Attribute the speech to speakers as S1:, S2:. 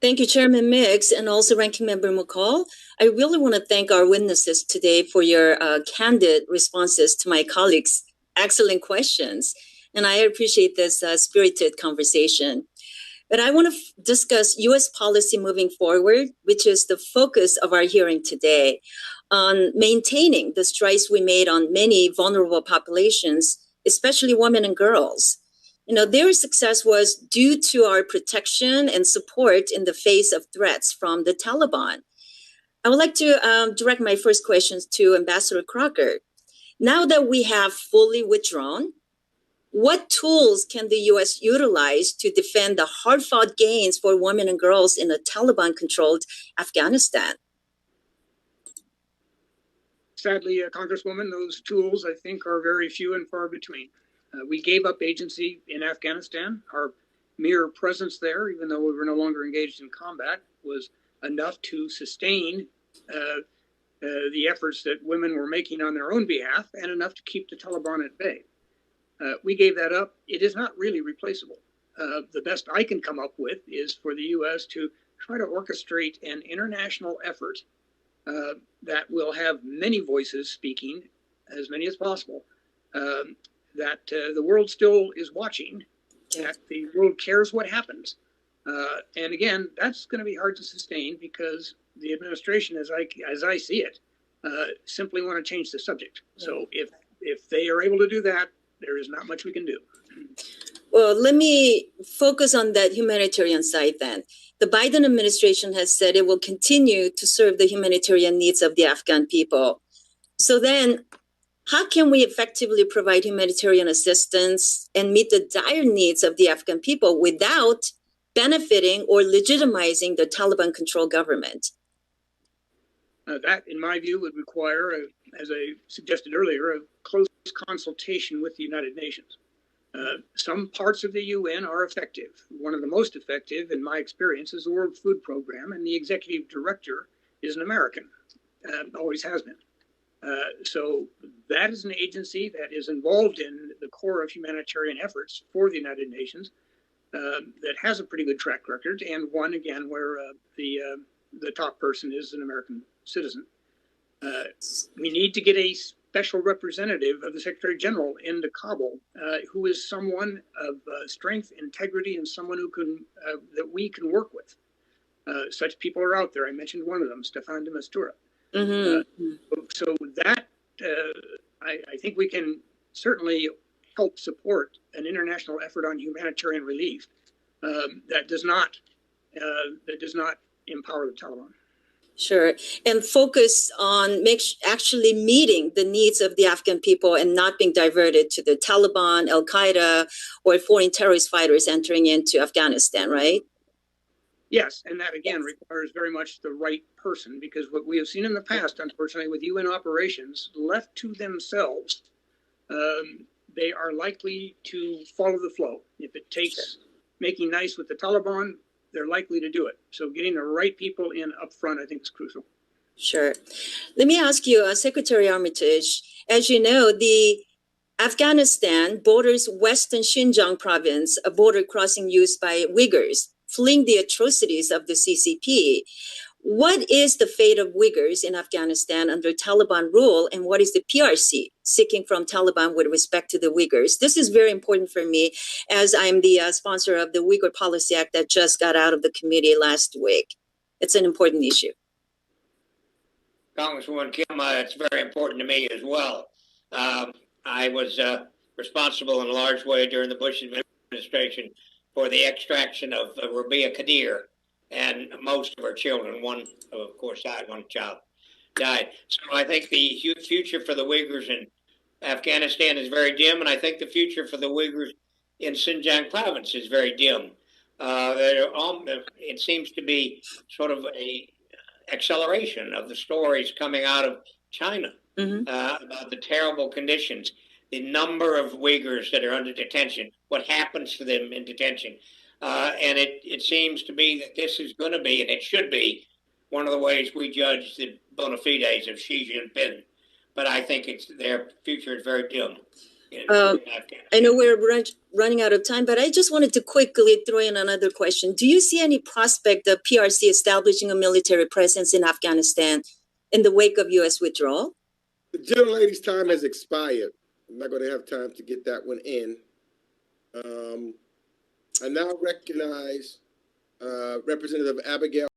S1: Thank you, Chairman Mix, and also Ranking Member McCall. I really want to thank our witnesses today for your candid responses to my colleagues' excellent questions. And I appreciate this spirited conversation. But I want to discuss U.S. policy moving forward, which is the focus of our hearing today, on maintaining the strides we made on many vulnerable populations, especially women and girls. You know, their success was due to our protection and support in the face of threats from the Taliban. I would like to direct my first questions to Ambassador Crocker. Now that we have fully withdrawn, what tools can the U.S. utilize to defend the hard-fought gains for women and girls in a Taliban-controlled Afghanistan?
S2: Sadly, Congresswoman, those tools, I think, are very few and far between. We gave up agency in Afghanistan. Our mere presence there, even though we were no longer engaged in combat, was enough to sustain the efforts that women were making on their own behalf and enough to keep the Taliban at bay. We gave that up. It is not really replaceable. The best I can come up with is for the U.S. to try to orchestrate an international effort that will have many voices speaking, as many as possible, that the world still is watching, that the world cares what happens. And again, that's going to be hard to sustain because the administration, as I see it, simply want to change the subject. So if they are able to do that, there is not much we can do.
S1: Well, let me focus on that humanitarian side then. The Biden administration has said it will continue to serve the humanitarian needs of the Afghan people. So then, how can we effectively provide humanitarian assistance and meet the dire needs of the Afghan people without benefiting or legitimizing the Taliban-controlled government?
S2: That, in my view, would require, as I suggested earlier, a close consultation with the United Nations. Some parts of the UN are effective. One of the most effective, in my experience, is the World Food Program, and the executive director is an American, always has been. So that is an agency that is involved in the core of humanitarian efforts for the United Nations that has a pretty good track record, and one, again, where the top person is an American citizen. We need to get a special representative of the Secretary General into Kabul, who is someone of strength, integrity, and someone who can that we can work with. Such people are out there. I mentioned one of them, Staffan de Mistura. So that I think we can certainly help support an international effort on humanitarian relief that does not empower the Taliban.
S1: Sure. And focus on actually meeting the needs of the Afghan people and not being diverted to the Taliban, Al-Qaeda, or foreign terrorist fighters entering into Afghanistan, right?
S2: Yes, and that, again, requires very much the right person, because what we have seen in the past, unfortunately, with UN operations, left to themselves, they are likely to follow the flow. If it takes making nice with the Taliban, they're likely to do it. So getting the right people in up front, I think, is crucial.
S1: Sure. Let me ask you, Secretary Armitage, as you know, the Afghanistan borders Western Xinjiang province, a border crossing used by Uyghurs, fleeing the atrocities of the CCP. What is the fate of Uyghurs in Afghanistan under Taliban rule, and what is the PRC seeking from Taliban with respect to the Uyghurs? This is very important for me, as I'm the sponsor of the Uyghur Policy Act that just got out of the committee last week. It's an important issue.
S3: Congresswoman Kim, it's very important to me as well. I was responsible in a large way during the Bush administration for the extraction of Rabia Qadir and most of her children. One, of course, died. One child died. So I think the future for the Uyghurs in Afghanistan is very dim, and I think the future for the Uyghurs in Xinjiang province is very dim. It seems to be sort of a acceleration of the stories coming out of China about the terrible conditions, the number of Uyghurs that are under detention, what happens to them in detention. And it seems to be that this is going to be, and it should be, one of the ways we judge the bona fides of Xi Jinping. But I think their future is very dim.
S1: I know we're running out of time, but I just wanted to quickly throw in another question. Do you see any prospect of PRC establishing a military presence in Afghanistan in the wake of U.S. withdrawal?
S4: The gentlelady's time has expired. I'm not going to have time to get that one in. I now recognize Representative Abigail